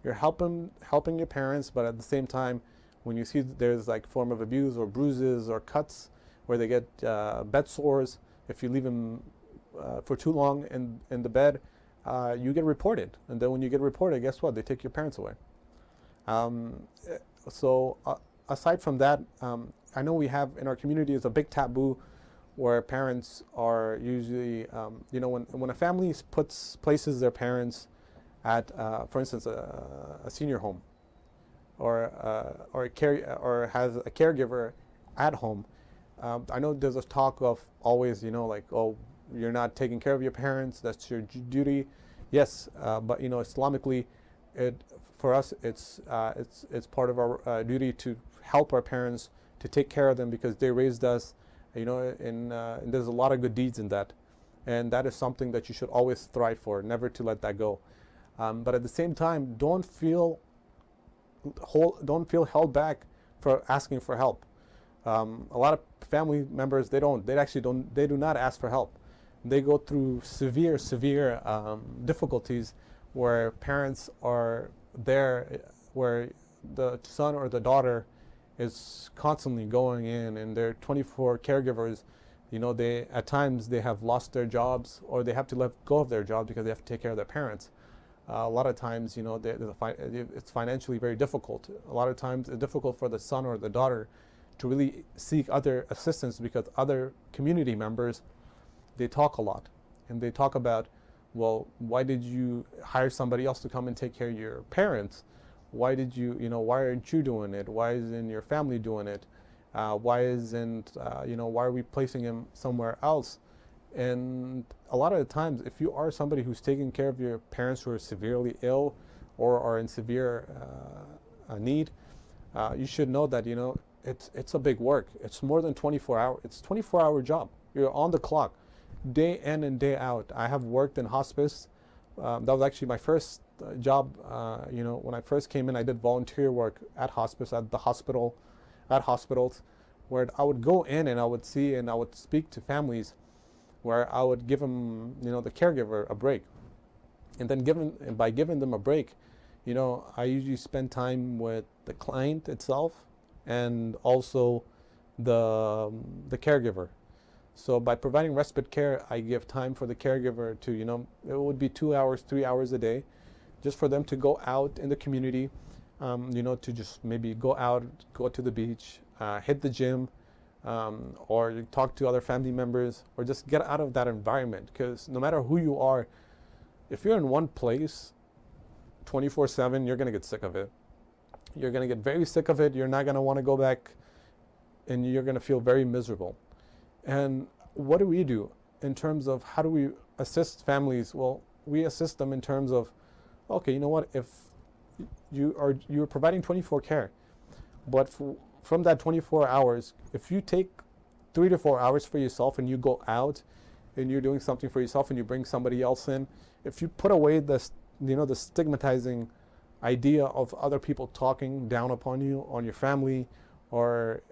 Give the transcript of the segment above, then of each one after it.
you're helping your parents, but at the same time, when you see there's like form of abuse or bruises or cuts where they get bed sores, if you leave them for too long in the bed, you get reported. And then when you get reported, guess what? They take your parents away. Um, so aside from that, I know we have in our community is a big taboo where parents are usually, when a family places their parents at, for instance, a senior home, or has a caregiver at home. I know there's a talk of always, like, oh, you're not taking care of your parents, that's your duty. Yes, but Islamically, for us it's part of our duty to help our parents, to take care of them because they raised us. And there's a lot of good deeds in that, and that is something that you should always strive for, never to let that go. But at the same time, don't feel held back for asking for help. A lot of family members, they do not ask for help. They go through severe difficulties where parents are there, where the son or the daughter is constantly going in, and they're 24 caregivers. At times they have lost their jobs, or they have to let go of their jobs because they have to take care of their parents. A lot of times, it's financially very difficult. A lot of times it's difficult for the son or the daughter to really seek other assistance because other community members, they talk a lot, and they talk about, well, why did you hire somebody else to come and take care of your parents? Why aren't you doing it? Why isn't your family doing it? Why are we placing him somewhere else? And a lot of the times, if you are somebody who's taking care of your parents who are severely ill or are in severe need, you should know that, it's a big work. It's more than 24 hours. It's a 24-hour job. You're on the clock, day in and day out. I have worked in hospice. That was actually my first job. When I first came in, I did volunteer work at hospice, at hospitals, where I would go in and I would see and I would speak to families, where I would give them, the caregiver a break. And then by giving them a break, I usually spend time with the client itself and also the caregiver. So by providing respite care, I give time for the caregiver to, it would be 2 hours, 3 hours a day, just for them to go out in the community, to just maybe go out, go to the beach, hit the gym, or talk to other family members, or just get out of that environment. Because no matter who you are, if you're in one place 24/7, you're going to get sick of it. You're going to get very sick of it. You're not going to want to go back, and you're going to feel very miserable. And what do we do in terms of how do we assist families? Well, we assist them in terms of, okay, you know what, if you're providing 24 care, but from that 24 hours, if you take 3 to 4 hours for yourself and you go out and you're doing something for yourself and you bring somebody else in, if you put away the stigmatizing idea of other people talking down upon you, on your family, or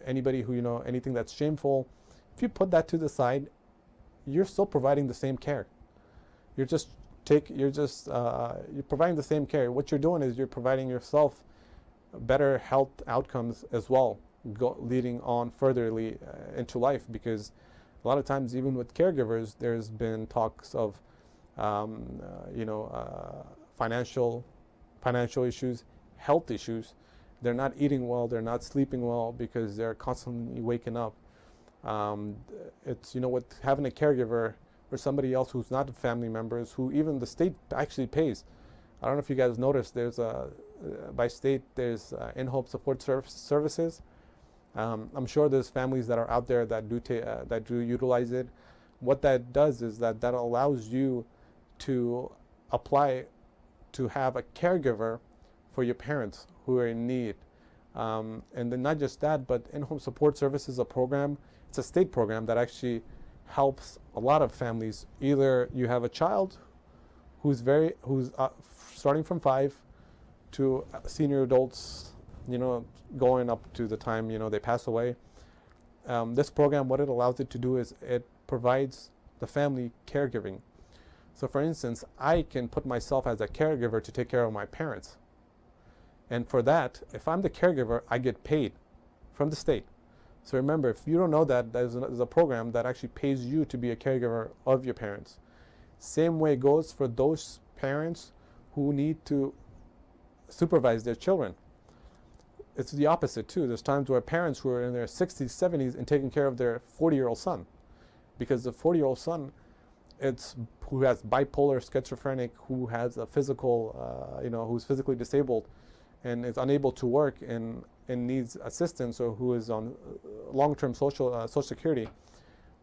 anybody who, anything that's shameful, if you put that to the side, you're still providing the same care. You're providing the same care. What you're doing is you're providing yourself better health outcomes as well, leading on furtherly into life. Because a lot of times, even with caregivers, there's been talks of financial issues, health issues. They're not eating well, they're not sleeping well because they're constantly waking up. With having a caregiver or somebody else who's not family members, who even the state actually pays. I don't know if you guys noticed, by state, there's in-home support services. I'm sure there's families that are out there that do utilize it. What that does is that allows you to apply to have a caregiver for your parents who are in need. And then not just that, but in-home support services is a program. It's a state program that actually helps a lot of families. Either you have a child who's starting from 5 to senior adults, going up to the time, they pass away. This program, what it allows it to do is it provides the family caregiving. So for instance, I can put myself as a caregiver to take care of my parents. And for that, if I'm the caregiver, I get paid from the state. So remember, if you don't know that, there's a program that actually pays you to be a caregiver of your parents. Same way goes for those parents who need to supervise their children. It's the opposite too. There's times where parents who are in their 60s, 70s and taking care of their 40-year-old son. Because the 40-year-old son, who has bipolar, schizophrenic, who has a physical, who's physically disabled and is unable to work and needs assistance, or who is on long-term social security.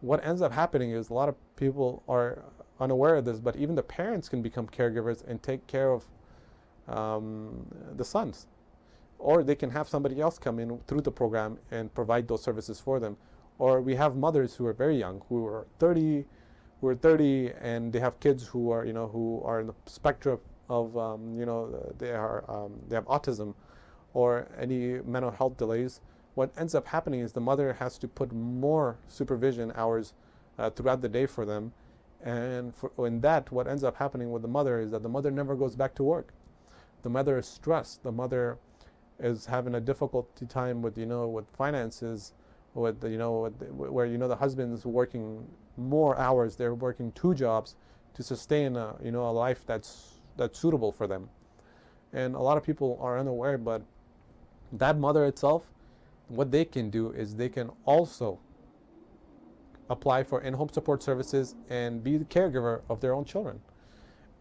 What ends up happening is a lot of people are unaware of this, but even the parents can become caregivers and take care of the sons. Or they can have somebody else come in through the program and provide those services for them. Or we have mothers who are very young, who are 30, and they have kids who are, who are in the spectrum of, they have autism or any mental health delays. What ends up happening is the mother has to put more supervision hours throughout the day for them. And in that, what ends up happening with the mother is that the mother never goes back to work. The mother is stressed. The mother is having a difficulty time with, with finances, with, where, the husband's working more hours. They're working 2 jobs to sustain a life that's suitable for them. And a lot of people are unaware, but that mother itself, what they can do is they can also apply for in-home support services and be the caregiver of their own children.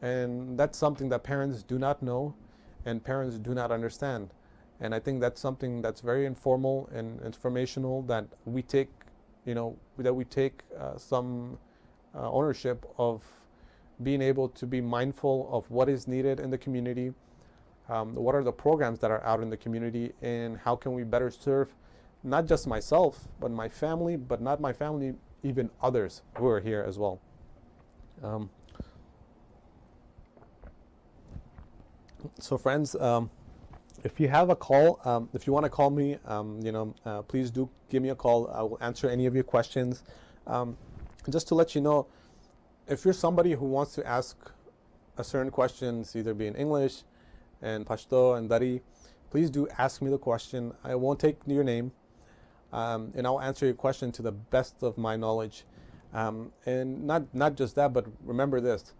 And that's something that parents do not know and parents do not understand. And I think that's something that's very informal and informational, that we take, some ownership of being able to be mindful of what is needed in the community, what are the programs that are out in the community, and how can we better serve not just myself, but my family, but not my family, even others who are here as well. So friends, if you have a call, if you want to call me, please do give me a call. I will answer any of your questions. Just to let you know, if you're somebody who wants to ask a certain question, either be in English and Pashto and Dari, please do ask me the question. I won't take your name, and I'll answer your question to the best of my knowledge. And not just that, but remember this: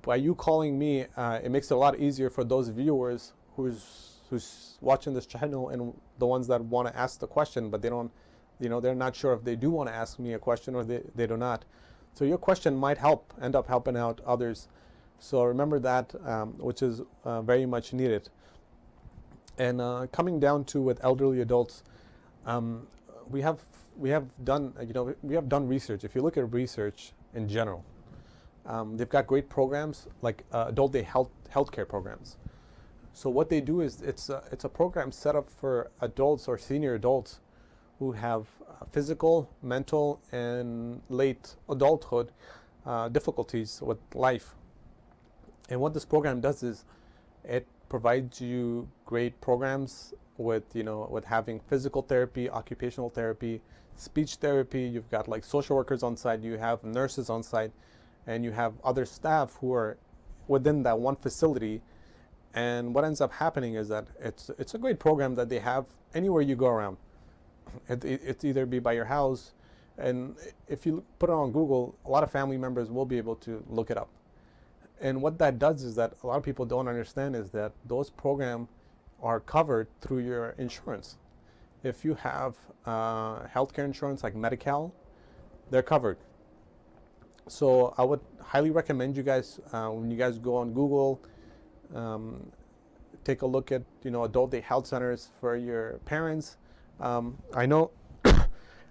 by you calling me, it makes it a lot easier for those viewers who's watching this channel and the ones that want to ask the question, but they don't, they're not sure if they do want to ask me a question or they do not. So your question might end up helping out others. So remember that, which is very much needed. And coming down to with elderly adults, we have done research. If you look at research in general, they've got great programs like adult day healthcare programs. So what they do is it's a program set up for adults or senior adults who have physical, mental, and late adulthood difficulties with life. And what this program does is it provides you great programs with having physical therapy, occupational therapy, speech therapy. You've got like social workers on site, you have nurses on site, and you have other staff who are within that one facility. And what ends up happening is that it's a great program that they have anywhere you go around. It's either be by your house, and if you put it on Google, a lot of family members will be able to look it up. And what that does is that a lot of people don't understand is that those programs are covered through your insurance. If you have healthcare insurance like Medi-Cal, they're covered. So I would highly recommend you guys, when you guys go on Google, take a look at adult day health centers for your parents. I know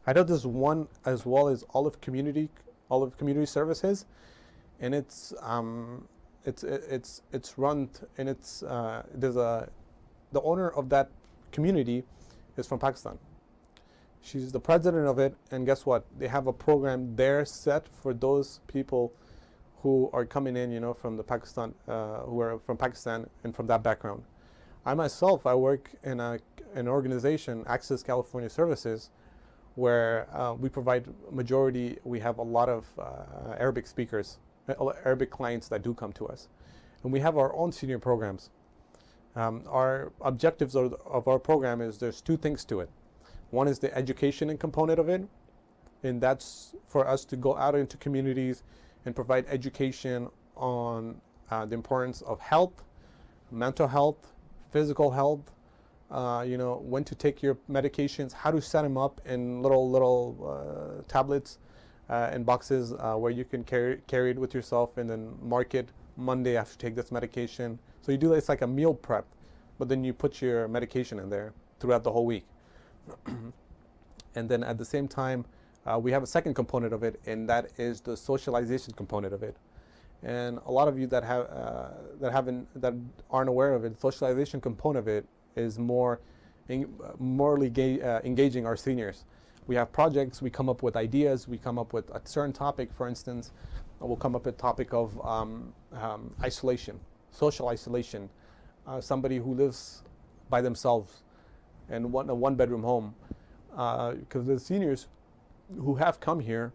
I know there's one as well as Olive Community Services, and it's run, and the owner of that community is from Pakistan. She's the president of it, and guess what? They have a program there set for those people who are coming in, from the Pakistan, who are from Pakistan and from that background. I myself, I work in an organization, Access California Services, where we provide we have a lot of Arabic speakers Arabic clients that do come to us. And we have our own senior programs. Our objectives of our program is there's two things to it. One is the education component of it, and that's for us to go out into communities and provide education on the importance of health, mental health, physical health, when to take your medications, how to set them up in little tablets and boxes where you can carry it with yourself and then mark it Monday after you take this medication. So you do it's like a meal prep, but then you put your medication in there throughout the whole week. And then at the same time, we have a second component of it, and that is the socialization component of it. And a lot of you that aren't aware of it, the socialization component of it is more engaging our seniors. We have projects, we come up with ideas, we come up with a certain topic. For instance, we'll come up with a topic of isolation, social isolation. Somebody who lives by themselves in a one-bedroom home. Because the seniors who have come here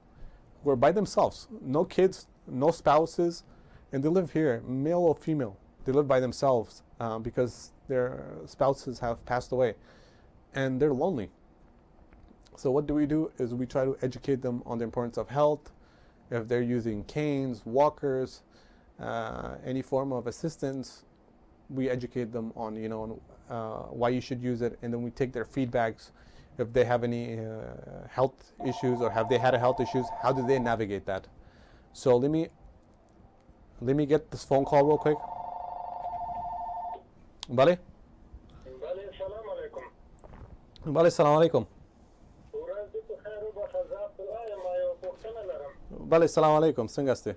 were by themselves, no kids, no spouses, and they live here, male or female. They live by themselves because their spouses have passed away, and they're lonely. So what do? Is we try to educate them on the importance of health. If they're using canes, walkers, any form of assistance, we educate them on why you should use it, and then we take their feedbacks. If they have any health issues or have they had health issues, how do they navigate that? So let me get this phone call real quick. Wali? Wali, salam alaikum. Wali, salam alaikum. Wali, salam alaikum. څنګه ste?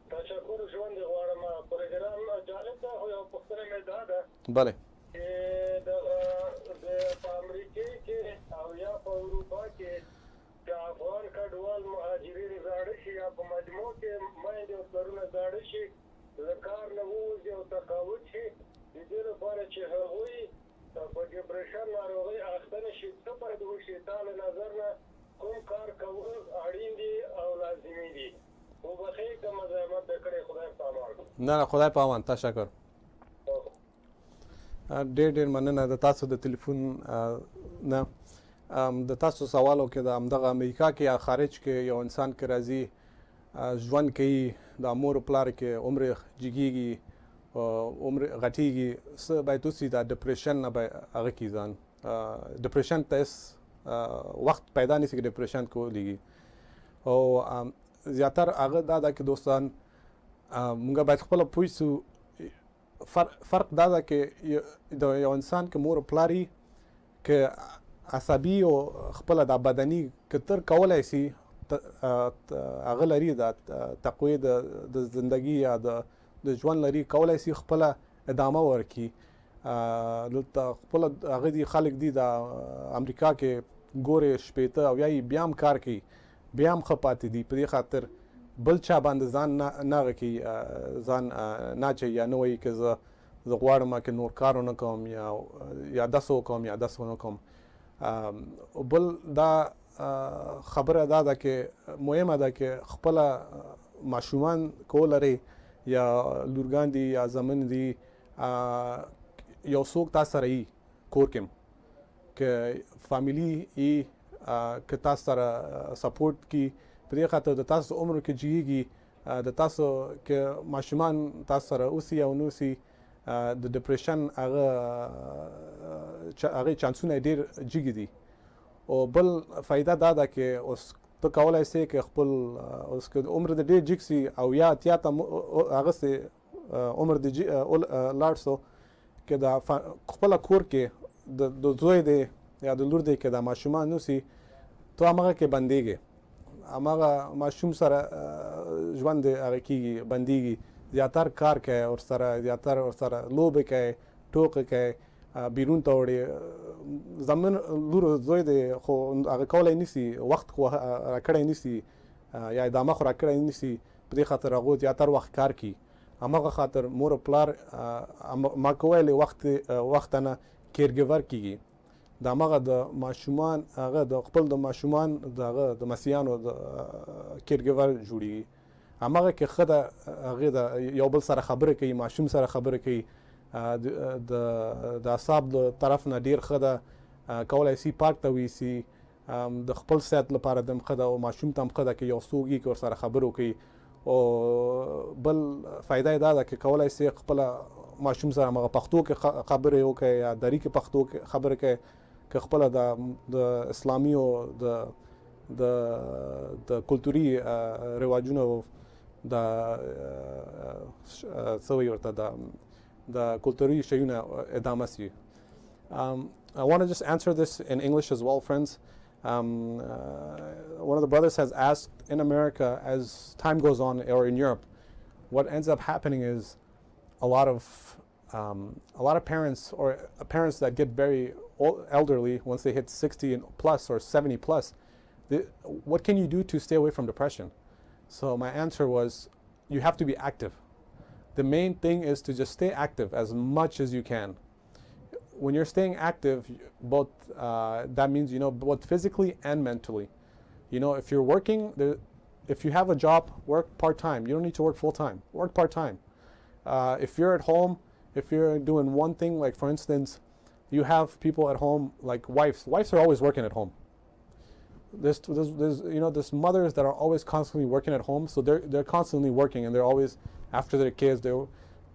تشکر ژوند غواړم. پروګرام جالب ده خو یو پوښتنه مې دا ده بله چې د امریکا کې او یا په اروپا کې د افغان کډوال مهاجرین زاړه شي یا په مجموع کې میندې او پلرونه زاړه شي د کار نه ووځي او تقاعد شي د دې لپاره چې هغوی په ډپریشن ناروغۍ اخته نه شي څه باید وشي؟ تا له نظر نه کوم کار کول اړین دي او لازمي دي؟ وبخیر که مزاحمت وکړې خدای په امان. نه خدای په امان. تشکر. ډېر مننه د تاسو د تلیفون نه. د تاسو سوالو کې د همدغه امریکا کې یا خارج کې یو انسان کې راځي ژوند کوي د مور پلار کې عمر جګیږي عمر غټیږي څه باید وسي د ډپریشن نه به هغه کې ځان ډپریشن ته وخت پیدا نشي کې ډپریشن کولیږي او زیاتره هغه دا کې دوستان موږ باید خپل پوه شو فرق دا ده کې د یو انسان کې مور پلاری کې عصبي او خپل د بدني کتر کولای شي هغه لري د تقوی د زندگی یا د ژوند لري کولای شي خپل ادامه ورکړي دلته خپل هغه دي خلک دي د امریکا کې ګورې شپېته او یا بیا هم کار کوي بیا هم ښه پاتې دي په دې خاطر بل چا باندې ځان نه هغه کوي ځان نه اچوي یا نه وایي که زه غواړم که نور کار ونه کوم یا داسې وکړم یا داسې ونه کوم. بل دا خبره دا ده کې مهمه ده کې خپله ماشومان که ولرئ یا لورګان دي یا زامن دي یو څوک تا سره یي کور کې که فامیلي یي که تاسو سره سپورټ کړي په دې خاطر د تاسو عمر کې جګیږي د تاسو کې ماشومان تاسو سره اوسي او نو اوسي د ډپریشن هغه چانسونه ډېر جګي دي. او بل فایده دا ده کې اوس ته کولی شې که خپل اوس که عمر د ډېر جګ سي او یا اتیا ته هغسې عمر د لاړ سو که د خپله کور کې د زوی دی یا د لور دی که د ماشومان اوسي ته همغه کې بندېږې همغه ماشوم سره ژوند هغه کېږي بندېږي زیاتر کار کوي ورسره زیاتر ورسره لوبې کوي ټوکې کوي بیرون ته وړي زمون لور زوی دی خو هغه کولی نشي وخت خو راکړی نشي یا ادامه خو راکړی نشي په دې خاطر هغو زیاتر وخت کار کوي همغه خاطر مور پلار ما که ویلې وخت نه کیرګیور کېږي د همغه د ماشومان هغه د خپل د ماشومان د هغه د مسیانو د کیرګیور جوړېږي همغه کې خدای هغه د یو بل سره خبرې کوي ماشوم سره خبرې کوي د اعصاب د طرف نه ډیر خدای کولای شي پارک ته ویسي د خپل صحت لپاره د خدای او ماشوم ته خدای کې یو څوګي کو سره خبرو کوي او بل فائدہ دا ده چې کولای شي خپل ماشوم سره هغه پښتو کې خبرې وکړي یا دری کې پښتو کې خبرې کوي که خپل د اسلامي او د کلتوري رواجونو د سوي ورته د کلتوري شیونه ادامه سي. I want to just answer this in English as well, friends. One of the brothers has asked, in America, as time goes on, or in Europe, what ends up happening is a lot of parents or parents that get very elderly once they hit 60 and plus or 70 plus. What can you do to stay away from depression? So my answer was, you have to be active. The main thing is to just stay active as much as you can. When you're staying active, both that means both physically and mentally. If you're working, if you have a job, work part-time. You don't need to work full-time. Work part-time. If you're at home, if you're doing one thing, like for instance, you have people at home like wives. Wives are always working at home. There's mothers that are always constantly working at home, so they're constantly working and they're always after their kids.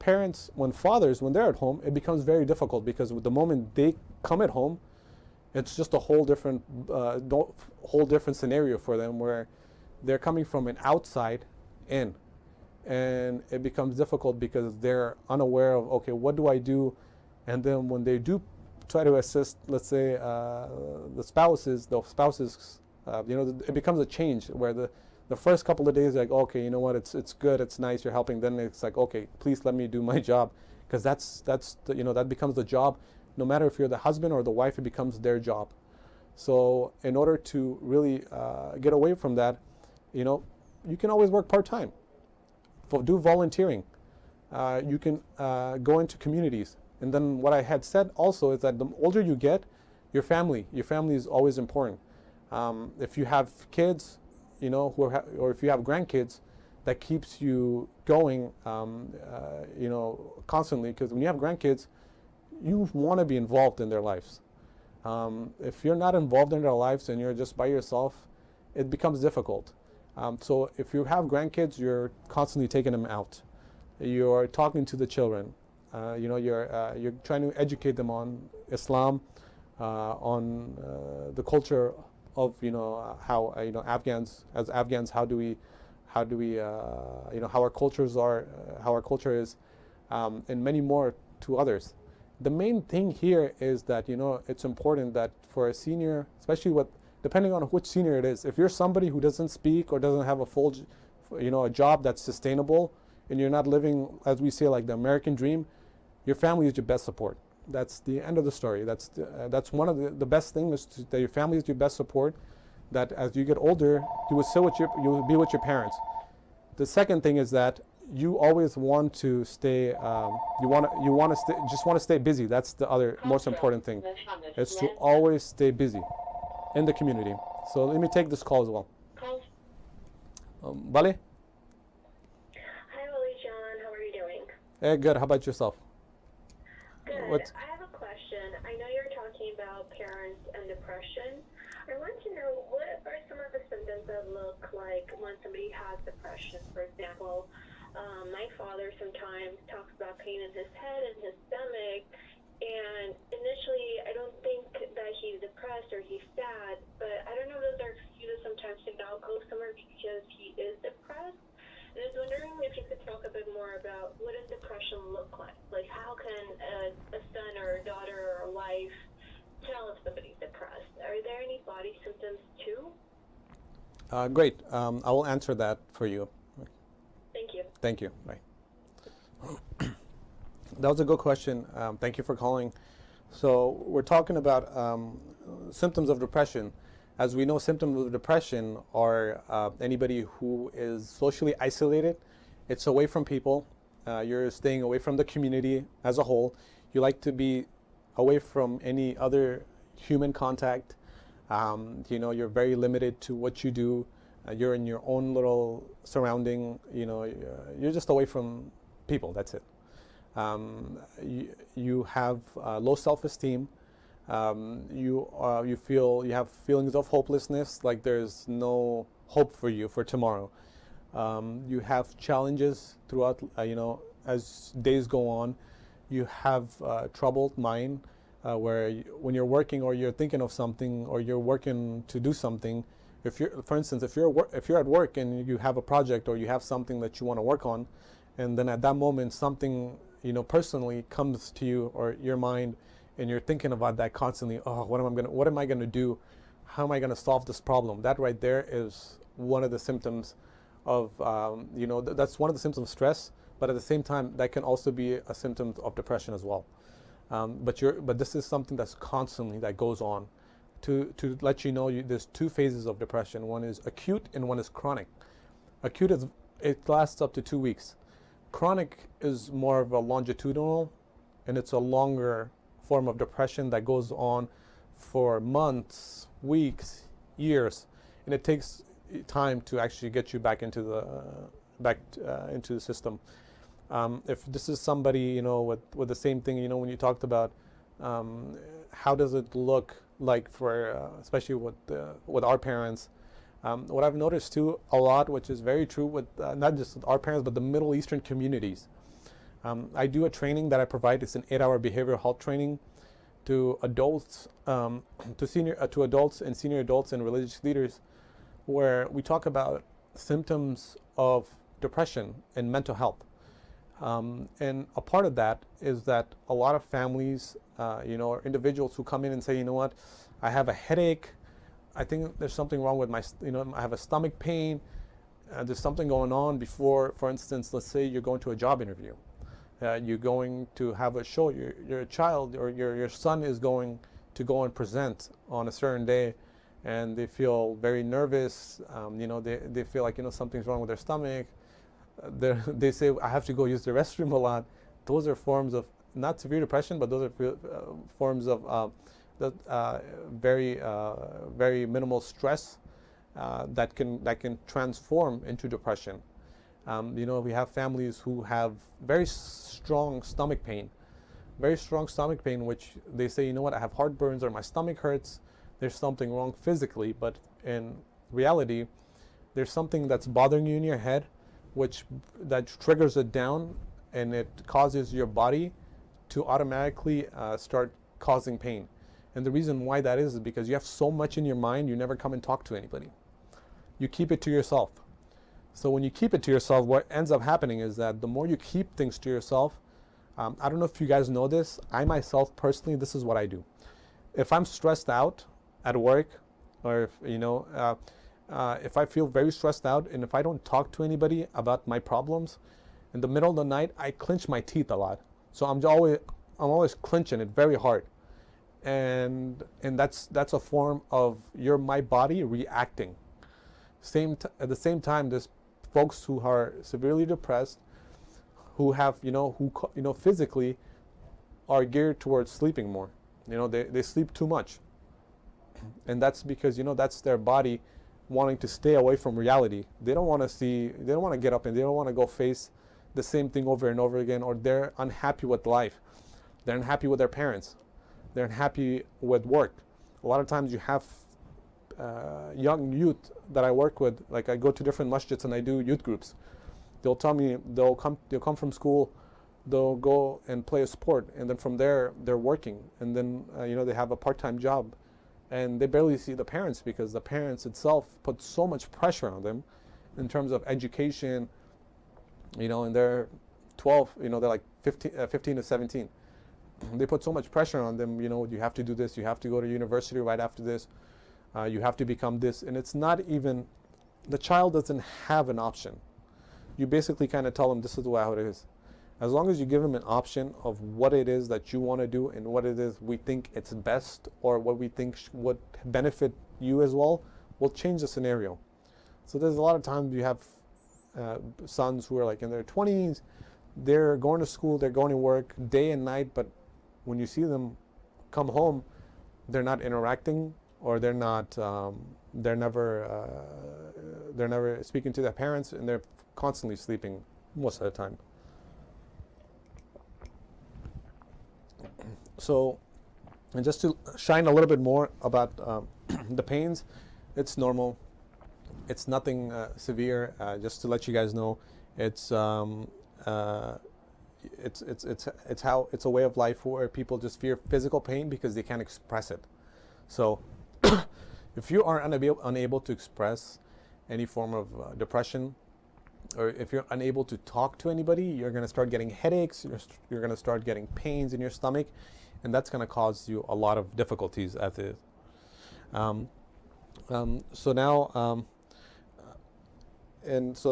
Parents, when they're at home, it becomes very difficult because the moment they come at home, it's just a whole different scenario for them where they're coming from an outside in, and it becomes difficult because they're unaware of, okay, what do I do? And then when they do try to assist, let's say the spouses, it becomes a change where the first couple of days, like, okay, you know what, it's good, it's nice, you're helping. Then it's like, okay, please let me do my job, because that becomes the job. No matter if you're the husband or the wife, it becomes their job. So in order to really get away from that, you can always work part-time. Do volunteering. You can go into communities. And then what I had said also is that the older you get, your family is always important. If you have kids, or if you have grandkids, that keeps you going, constantly. Because when you have grandkids, you want to be involved in their lives. If you're not involved in their lives and you're just by yourself, it becomes difficult. So if you have grandkids, you're constantly taking them out. You're talking to the children. You're trying to educate them on Islam, on the culture of how Afghans, how our cultures are, how our culture is, and many more to others. The main thing here is that it's important that for a senior, especially depending on which senior it is, if you're somebody who doesn't speak or doesn't have a full a job that's sustainable, and you're not living, as we say, like the American dream, your family is your best support. That's the end of the story. That's one of the best things, that your family is your best support. That as you get older, you will be with your parents. The second thing is that you always want to stay. Just want to stay busy. That's the other most important thing. Is to always stay busy in the community. So let me take this call as well. Wali? Hi, Wali John. How are you doing? Hey, good. How about yourself? Good. I have a question. I know you're talking about parents and depression. I want to know, what are some of the symptoms that look like when somebody has depression? For example, my father sometimes talks about pain in his head and his stomach, and initially I don't think that he's depressed or he's sad, but I don't know if those are excuses sometimes to not go somewhere because he is depressed. And I was wondering if you could talk a bit more about what does depression look like? Like, how can a son or a daughter or a wife tell if somebody's depressed? Are there any body symptoms too? Great. I will answer that for you. Thank you. Thank you. Bye. That was a good question. Thank you for calling. So we're talking about symptoms of depression. As we know, symptoms of depression are anybody who is socially isolated. It's away from people. You're staying away from the community as a whole. You like to be away from any other human contact. You're very limited to what you do. You're in your own little surrounding. You're just away from people. That's it. You have low self-esteem. You have feelings of hopelessness, like there's no hope for you for tomorrow. You have challenges throughout. As days go on, you have troubled mind, where when you're working or you're thinking of something or you're working to do something. For instance, if you're at work and you have a project or you have something that you want to work on, and then at that moment something personally comes to you or your mind, and you're thinking about that constantly. Oh, what am I gonna do? How am I gonna solve this problem? That right there is one of the symptoms of that's one of the symptoms of stress. But at the same time, that can also be a symptom of depression as well. But this is something that's constantly that goes on. To let you know, there's two phases of depression. One is acute and one is chronic. Acute it lasts up to 2 weeks. Chronic is more of a longitudinal, and it's a longer form of depression that goes on for months, weeks, years, and it takes time to actually get you back into the system. If this is somebody with the same thing, when you talked about how does it look like for especially with our parents. What I've noticed too a lot, which is very true with not just with our parents but the Middle Eastern communities. I do a training that I provide. It's an 8-hour behavioral health training to adults, to adults and senior adults and religious leaders, where we talk about symptoms of depression and mental health. And a part of that is that a lot of families, or individuals who come in and say, what, I have a headache. I think there's something wrong with I have a stomach pain. There's something going on before, for instance, let's say you're going to a job interview. You're going to have a show. Your child or your son is going to go and present on a certain day, and they feel very nervous. They feel like something's wrong with their stomach. They say, I have to go use the restroom a lot. Those are forms of not severe depression, but those are forms of very very minimal stress that can transform into depression. We have families who have very strong stomach pain, which they say, I have heartburns or my stomach hurts. There's something wrong physically, but in reality, there's something that's bothering you in your head, that triggers it down, and it causes your body to automatically start causing pain. And the reason why that is because you have so much in your mind, you never come and talk to anybody. You keep it to yourself. So when you keep it to yourself, what ends up happening is that the more you keep things to yourself, I don't know if you guys know this, I myself personally, this is what I do. If I'm stressed out at work, or if I feel very stressed out, and if I don't talk to anybody about my problems, in the middle of the night, I clench my teeth a lot. So I'm always clenching it very hard, and that's a form of my body reacting. At the same time, there's folks who are severely depressed, who have physically are geared towards sleeping more. They sleep too much, and that's because that's their body wanting to stay away from reality. They don't want to get up, and they don't want to go face the same thing over and over again, or they're unhappy with life. They're unhappy with their parents. They're unhappy with work. A lot of times you have young youth that I work with, like I go to different masjids and I do youth groups. They'll tell me they'll come from school, they'll go and play a sport, and then from there they're working, and then they have a part-time job, and they barely see the parents because the parents itself put so much pressure on them in terms of education, and they're 12, they're like 15 to 17. They put so much pressure on them, you have to do this, you have to go to university right after this, you have to become this, and it's not even, the child doesn't have an option. You basically kind of tell them this is how it is. As long as you give them an option of what it is that you want to do and what it is we think it's best, or what we think would benefit you as well, we'll change the scenario. So there's a lot of times you have sons who are like in their 20s, they're going to school, they're going to work day and night, but when you see them come home, they're not interacting, or they're not they're never speaking to their parents, and they're constantly sleeping most of the time. So, and just to shine a little bit more about the pains, it's normal. It's nothing severe. Just to let you guys know, it's a way of life where people just fear physical pain because they can't express it. So, if you are unable to express any form of depression, or if you're unable to talk to anybody, you're going to start getting headaches. You're going to start getting pains in your stomach, and that's going to cause you a lot of difficulties as it is. So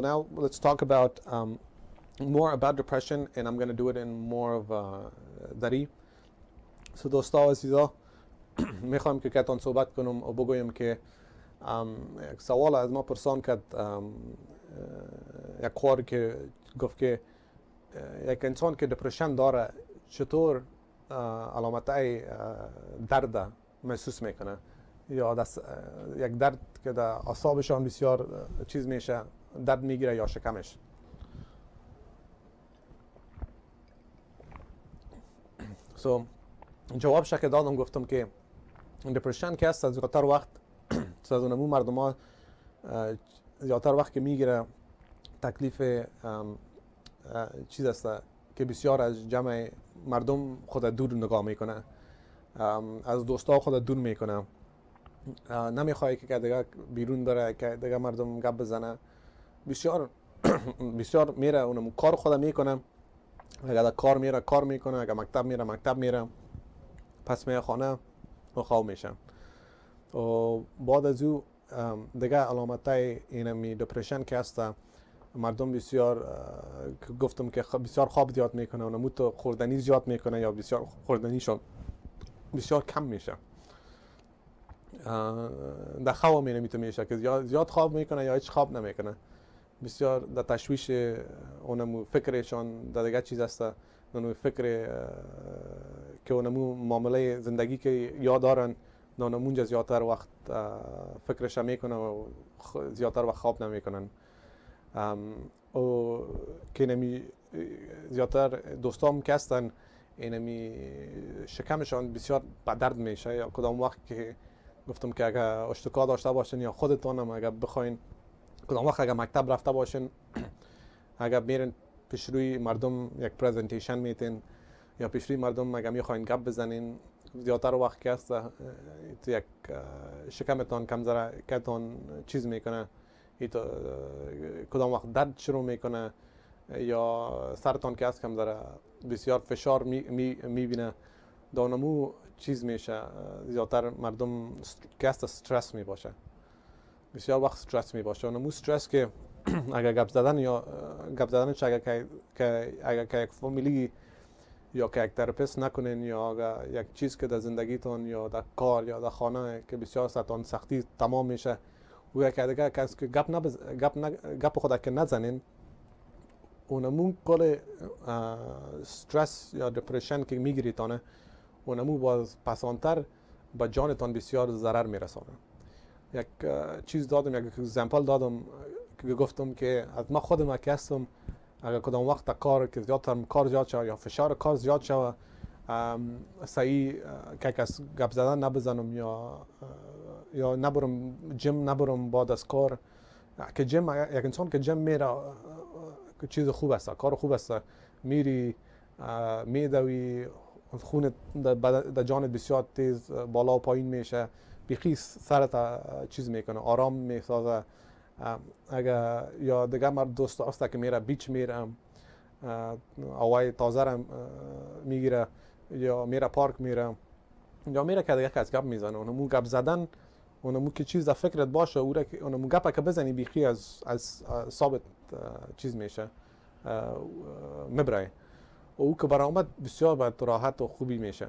now let's talk about more about depression, and I'm going to do it in more of دری. So دوستا عزیزا میخوام که کتان صحبت کنم و بگویم که یک سوال از ما پرسان کرد یک خوار که گفت که یک انسان که دپرشن داره چطور علامتای درد محسوس میکنه، یا یک درد که در اعصابشان بسیار چیز میشه، درد میگیره یا شکمش. So, جوابش که دادم گفتم که دپرشن که هست زیادتر وقت از اونمو مردم ها زیادتر وقت که میگیره تکلیف چیز است که بسیار از جمع مردم خود دور نگاه میکنه، از دوستا خود دور میکنه، نمیخواد که دیگه بیرون بره، که دیگه مردم گپ بزنه، بسیار میره اونمو کار خود میکنه. اگر کار میره کار میکنه، اگر مکتب میره مکتب میره، پس میره خانه و خواب میشه. و بعد از او دیگه علامتای اینمی دپرشن که هست، مردم بسیار گفتم که بسیار خواب زیاد میکنه، اونمو تو خوردنی زیاد میکنه یا بسیار خوردنیشون بسیار کم میشه. در خواب میشه که زیاد خواب میکنه یا هیچ خواب نمیکنه، بسیار در تشویش اونمو فکرشان در دیگه چیز است، اونمو فکر که اونمو معامله زندگی که یاد دارن اونمونجا زیادتر وقت فکرش میکنه و زیادتر وقت خواب نمیکنن. و که نمی زیادتر دوستام که هستن اینمی شکمشان بسیار به درد میشه، یا کدام وقت که گفتم که اگر اشتکا داشته باشین یا خودتانم اگر بخواین کدام وقت اگر مکتب رفته باشین، اگر میرین پیش روی مردم یک پرزنتیشن میتین یا پیش روی مردم اگر میخواین گپ بزنین، زیادتر وقت که هست یک شکمتان کم ذره کتان چیز میکنه، کدام وقت درد شروع میکنه، یا سرتان که هست کم ذره بسیار فشار میبینه، دانمو چیز میشه. زیادتر مردم که هست استرس میباشه، بسیار وقت استرس میباشه. اونمو استرس که اگر گپ زدنش اگر که یک فامیلی یا که یک تراپیست نکنین، یا اگر یک چیز که در زندگیتون یا در کار یا در خانه که بسیار ستان سختی تمام میشه، و یک دیگه کسی که گپ خود که نزنین، اونمو کل استرس یا دپرشن که میگیریتانه، اونمو باز پسانتر به جانتان بسیار ضرر میرسانه. یک چیز دادم، یک اگزمپل دادم که گفتم که از ما خودم که هستم، اگر کدام وقت کار زیاد شد یا فشار کار زیاد شد، صحیح که کس گپ زدن نبزنم یا نبرم جیم، نبرم بعد از کار. که جیم، یک انسان که جیم میره چیز خوب است، کار خوب است، میری میدوی، خون در جانت بسیار تیز بالا و پایین میشه، بیخی سرت چیز میکنه، آرام میسازه. اگر یا دیگه مرد دوست است که میره بیچ میره، هوای تازه را میگیره، یا میره پارک میره، یا میره که دیگه کس گپ میزنه. اونمو گپ زدن، اونمو که چیز در فکرت باشه، اونمو گپ که بزنی بیخی از ثابت چیز میشه، مبره. او که برآمد بسیار باید راحت و خوبی میشه.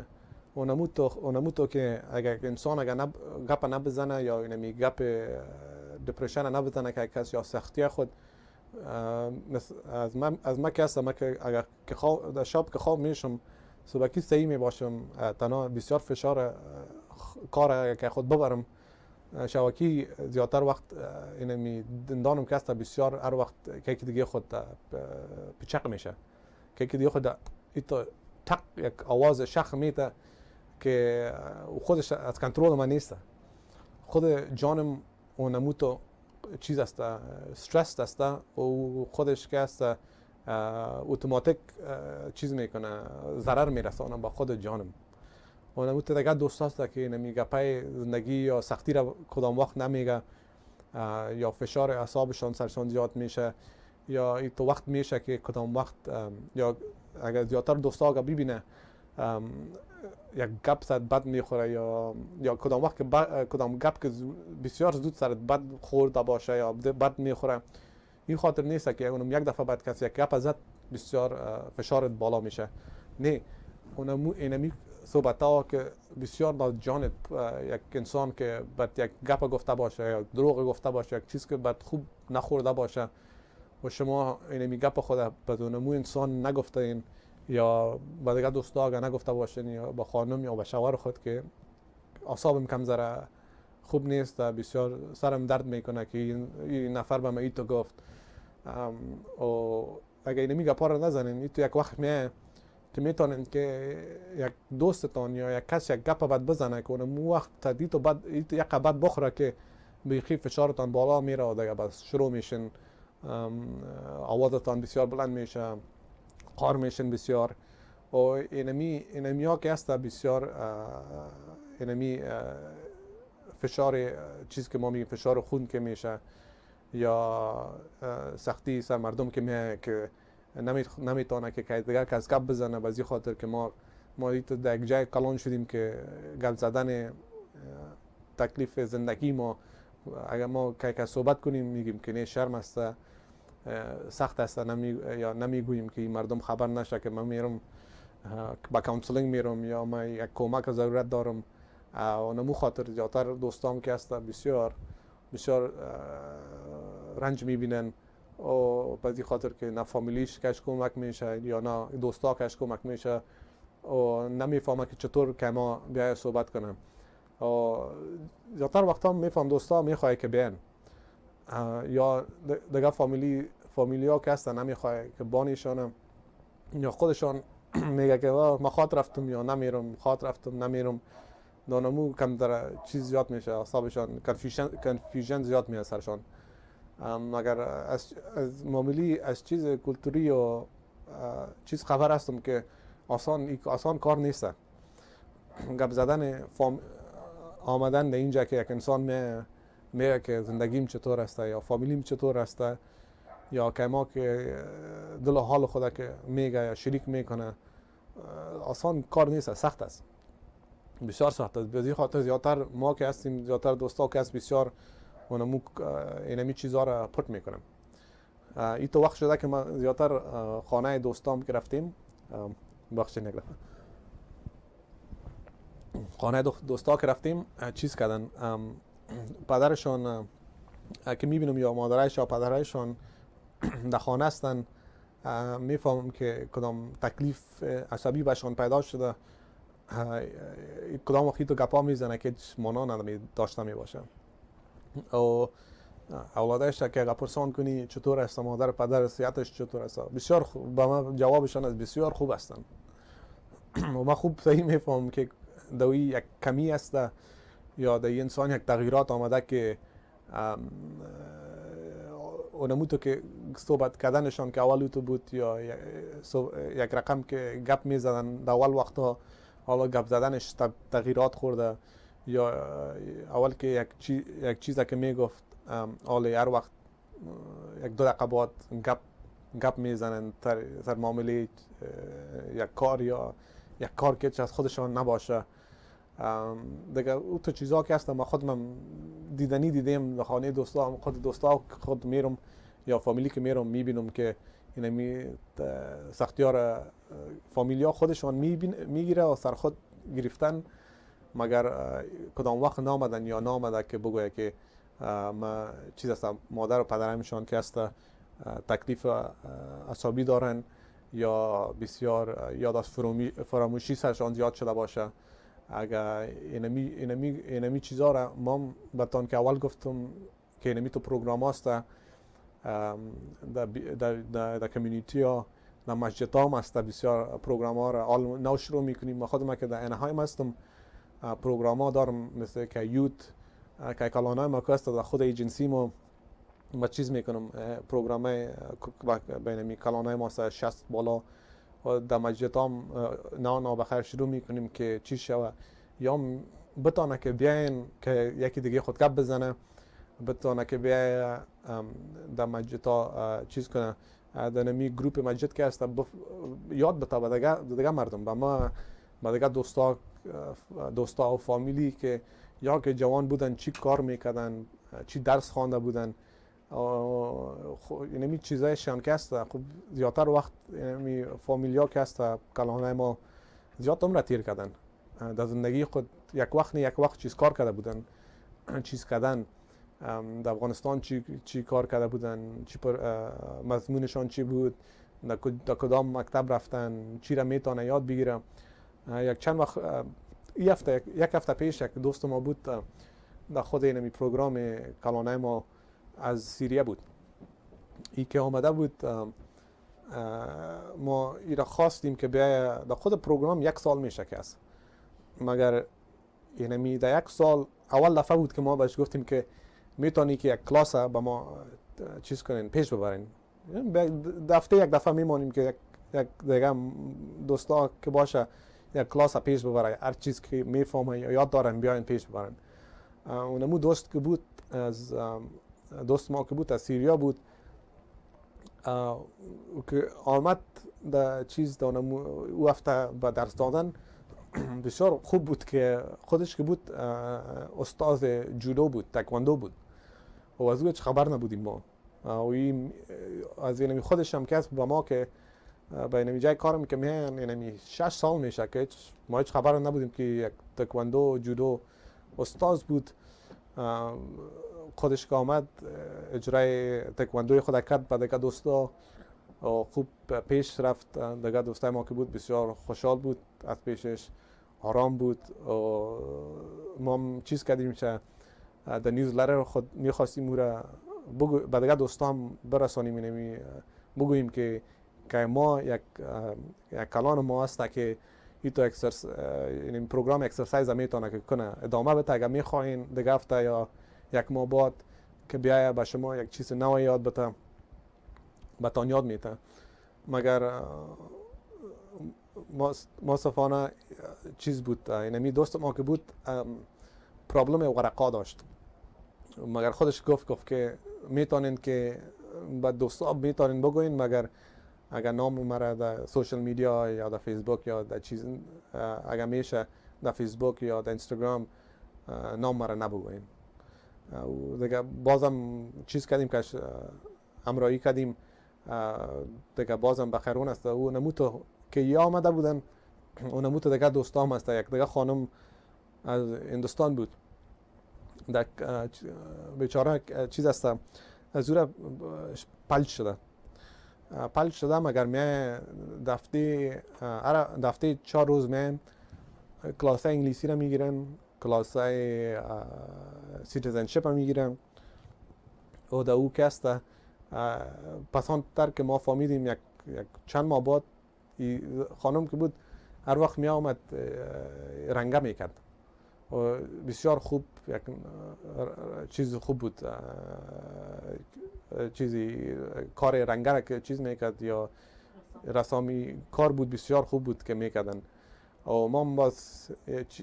اونمو تو که اگر انسان اگر گپ نبزنه یا اینمی گپ دپرشن نبزنه که کس یا سختی خود، از ما که هستم که اگر در شب که خواب میشم صبحی صحیح میباشم، تنها بسیار فشار کار که خود ببرم شواکی زیادتر وقت اینمی دندانم که است بسیار هر وقت که دیگه خود پیچق میشه که دیگه خود ایتو تق یک آواز شخ میته که خودش از کنترل من نیست. خود جانم و نموتو چیز است، استرس است و خودش که است اتوماتیک چیز میکنه، ضرر میرسونه با خود جانم. و نموت دیگه دوست است که نمیگه پای زندگی یا سختی را کدام وقت نمیگه، یا فشار اعصابشان سرشان زیاد میشه، یا این تو وقت میشه که کدام وقت یا اگر زیادتر دوستا ببینه یک گپ زد بد میخوره، یا کدام وقت که کدام گپ که بسیار زود سرت بد خورده باشه یا بد میخوره، این خاطر نیست که اونم یک دفعه بعد کسی یک گپ زد بسیار فشارت بالا میشه. نه، اونم اینمی صحبت ها که بسیار با جانت یک انسان که بعد یک گپ گفته باشه یا دروغ گفته باشه، یک چیز که بعد خوب نخورده باشه و شما اینمی گپ خود بدون مو انسان نگفته این یا با دیگه دوستا نگفته باشین یا با خانم یا با شوهر خود که اعصابم کم ذره خوب نیست، بسیار سرم درد میکنه که این نفر به من ایتو گفت، و اگه اینمی گپا رو نزنین ایتو یک وقت میه که میتونین که یک دوستتان یا یک کس یک گپ بد بزنه که اونم وقت تدیتو بد یک بد بخوره که بیخی فشارتان بالا میره و دیگه بس شروع میشین آوازتان بسیار بلند میشه، قار میشن بسیار، و اینمی ها که است بسیار اینمی فشار چیز که ما میگیم فشار خون که میشه یا سختی سر مردم که میه که نمیتونه که دیگر کس گپ بزنه، بازی خاطر که ما در یک جای کلان شدیم که گپ زدن تکلیف زندگی ما، اگر ما که صحبت کنیم میگیم که نه شرم است، سخت است، یا نمیگوییم که مردم خبر نشه که من میرم با کانسلینگ میرم یا من یک کمک ضرورت دارم. و نمو خاطر زیادتر دوستام که است بسیار رنج میبینن و بعضی خاطر که نه فامیلیش کش کمک میشه یا نه دوستا کش کمک میشه و نمیفهمه که چطور که ما بیای صحبت کنم. و زیادتر وقتا میفهم دوستا میخواه که بیان یا دیگه فامیلیا که هستن نمیخواه که بانیشانم یا خودشان میگه که ما خواد رفتم یا نمیرم، خواد رفتم نمیرم، دانمو کم در چیز زیاد میشه، اعصابشان کنفیوژن زیاد میشه سرشان. مگر از معاملی از چیز کلتوری و چیز خبر هستم که آسان کار نیست. گپ زدن آمدن در اینجا که یک انسان میگه که زندگیم چطور است یا فامیلیم چطور است یا که ما که دل و حال خدا که میگه یا شریک میکنه، آسان کار نیست، سخت است، بسیار سخت است. به خاطر زیادتر ما که هستیم، زیادتر دوستا که هست بسیار اونمو اینمی چیزها را پرت میکنم. این تو وقت شده که ما زیادتر خانه دوستام که رفتیم، بخشید نگرفت خانه دوستا که رفتیم چیز کردن، پدرشان که میبینم یا مادرش یا پدرشان در خانه هستن، میفهمم که کدام تکلیف عصبی بهشان پیدا شده، کدام وقتی تو گپا میزنه که مانا ندمی داشته میباشه. و اولادش که اگر پرسان کنی چطور است مادر پدر صحتش چطور است، بسیار خوب، با ما جوابشان از بسیار خوب هستن. و ما خوب صحیح میفهمم که دوی یک کمی است یا در انسان یک تغییرات آمده که اونمو تو که صحبت کردنشان که اول تو بود یا یک رقم که گپ میزدن در اول وقتا، حالا گپ زدنش تغییرات خورده، یا اول که یک چیزی که میگفت حالا هر وقت یک دو دقیقه بعد گپ میزنن سر معامله یک کار یا یک کار که از خودشان نباشه. دیگه او تو چیزا که هستم خودم دیدیم در خانه دوستا، خود میرم یا فامیلی که میرم میبینم که اینمی سختیار فامیلیا خودشان میگیره و سر خود گرفتن، مگر کدام وقت نامدن یا نامده که بگویه که ما چیز است، مادر و پدرمشان که است تکلیف عصبی دارن یا بسیار یاد از فراموشی سرشان زیاد شده باشه، اگر اینمی چیزا را ما بتان که اول گفتم که اینمی تو پروگرام هاست در کمیونیتی ها در مسجد ها هم هست بسیار پروگرام ها را نو شروع میکنیم. ما خودم که در انهایم هستم پروگرام ها دارم مثل که یوت که کلانای ما که هست در خود ایجنسی ما چیز میکنم پروگرام بینمی کلانای ما 60 بالا و در مسجد هم نه بخیر شروع میکنیم که چی شوه یا بتانه که بیاین که یکی دیگه خود گپ بزنه بتانه که بیای در مسجد ها چیز کنه در نمی گروپ مسجد که هست یاد بتا به دیگه مردم به ما به دیگه دوستا و فامیلی که یا که جوان بودن چی کار میکردن چی درس خوانده بودن اینمی چیزای شان که هست خب زیادتر وقت اینمی فامیلیا که هست کلانای ما زیاد عمر تیر کردن در زندگی خود یک وقت چیز کار کرده بودن چیز کردن در افغانستان چی کار کرده بودن چی مضمونشان چی بود در کدام مکتب رفتن چی را میتونه یاد بگیره. یک چند وقت یک هفته پیش یک دوست ما بود در خود اینمی پروگرام کلانای ما از سوریه بود ای که آمده بود ما ای را خواستیم که بیای در خود پروگرام 1 سال میشه که است مگر اینمی در 1 سال اول دفعه بود که ما بهش گفتیم که میتونی که یک کلاس با ما چیز کنین پیش ببرین یک دفعه میمانیم که یک دیگه دوستا که باشه یک کلاس پیش ببره هر چیز که میفهمه یاد دارن بیاین پیش ببرن. اونمو دوست که بود از دوست ما که بود از سوریا بود که آمد در چیز دانم او هفته به درس دادن بسیار خوب بود که خودش که بود استاد جودو بود تکواندو بود و از او هیچ خبر نبودیم ما و از اینمی خودش هم کس با ما که به اینمی جای کارم که میان اینمی 6 سال میشه که ما هیچ خبر نبودیم که یک تکواندو جودو استاد بود. خودش که آمد اجرای تکواندوی خود کرد با دیگه دوستا خوب پیش رفت. دیگه دوستای ما که بود بسیار خوشحال بود از پیشش آرام بود و ما چیز کردیم که در نیوزلتر خود میخواستیم او را به دیگه دوستا هم برسانیم اینمی بگوییم که ما یک کلان ما هست که این پروگرام اکسرسایز میتونه که کنه ادامه بده اگر میخواین دیگه هفته یا یک ماه بعد که بیایه به شما یک چیز نو یاد بده بهتان یاد میده. مگر مصطفانه چیز بود اینمی دوست ما که بود پرابلم ورقا داشت مگر خودش گفت که میتونین که با دوستا میتونین بگوین مگر اگر نام مرا در سوشل میدیا یا در فیسبوک یا در چیز اگر میشه در فیسبوک یا در اینستاگرام نام مرا نبگوین. دیگه بازم چیز کردیم که همراهی کردیم دیگه بازم بخیرون است. او نموتو که یا آمده بودن و نموتو دیگه دوستام هست یک دیگه خانم از هندوستان بود در بیچاره چیز است از او پلج شده مگر می دفته 4 روز می کلاس انگلیسی را میگیرن کلاس سیتیزنشپ را میگیرن و در او که است پسان تر که ما فهمیدیم یک چند ماه بعد خانم که بود هر وقت می آمد رنگه میکرد و بسیار خوب یک چیز خوب بود چیزی کار رنگه که چیز میکرد یا رسامی کار بود بسیار خوب بود که میکردن و ما باز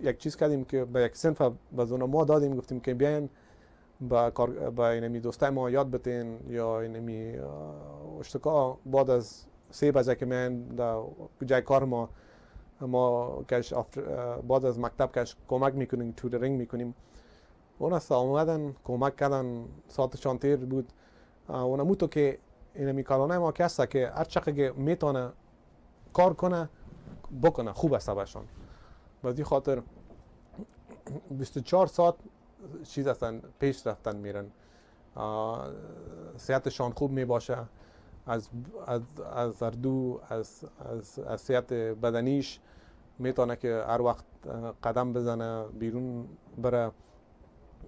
یک چیز کردیم که به یک صنف بزونه ما دادیم گفتیم که بیاین با اینمی دوستای ما یاد بتین یا اینمی اشتکا بعد از 3 بجه که میان در جای کار ما کش بعد از مکتب کش کمک میکنیم توترینگ میکنیم. اون است آمدن کمک کردن ساعتشان تیر بود و نموتو که اینمی کارانه ما کسته که هر چقدر که میتونه کار کنه بکنه خوب است برشان. بازی خاطر 24 ساعت چیز هستن پیش رفتن میرن صحتشان خوب میباشه از اردو از صحت بدنیش میتونه که هر وقت قدم بزنه بیرون بره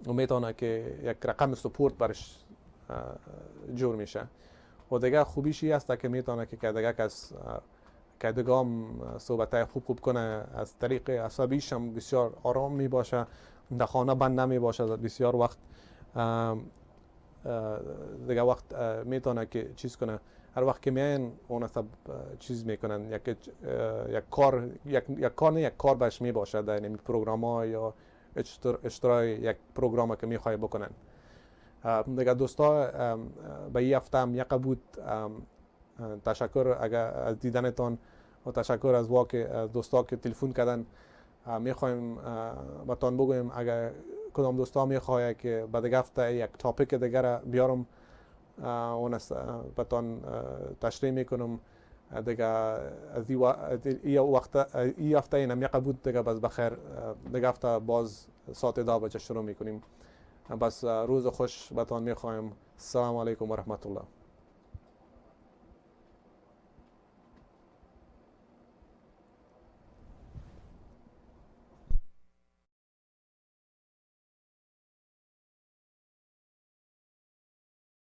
و میتونه که یک رقم سپورت برش جور میشه. و دیگه خوبیش این است که میتونه که دیگه کس که دیگه هم صحبتای خوب کنه، از طریق عصبیش هم بسیار آرام می باشه، در خانه بند نمی باشه بسیار وقت. دیگه وقت میتونه که چیز کنه، هر وقت که میان اون سب چیز میکنن، یک کار بهش می باشه در این پروگرام ها یا اشتراک یک پروگرام که میخوای بکنن. دیگه دوستا به این هفته هم یک بود. تشکر اگر از دیدنتان و تشکر از دوستا که تلفن کردن. میخوایم بهتون بگویم اگر کدام دوستا میخواد که بعد دیگه هفته یک تاپیک دیگر بیارم اون بهتون تشریح میکنم. دیگه از این هفته اینم یک بود دیگه، بس بخیر دیگه هفته باز ساعت 10 بجه شروع میکنیم. بس روز خوش بهتون میخوایم. السلام علیکم و رحمت الله.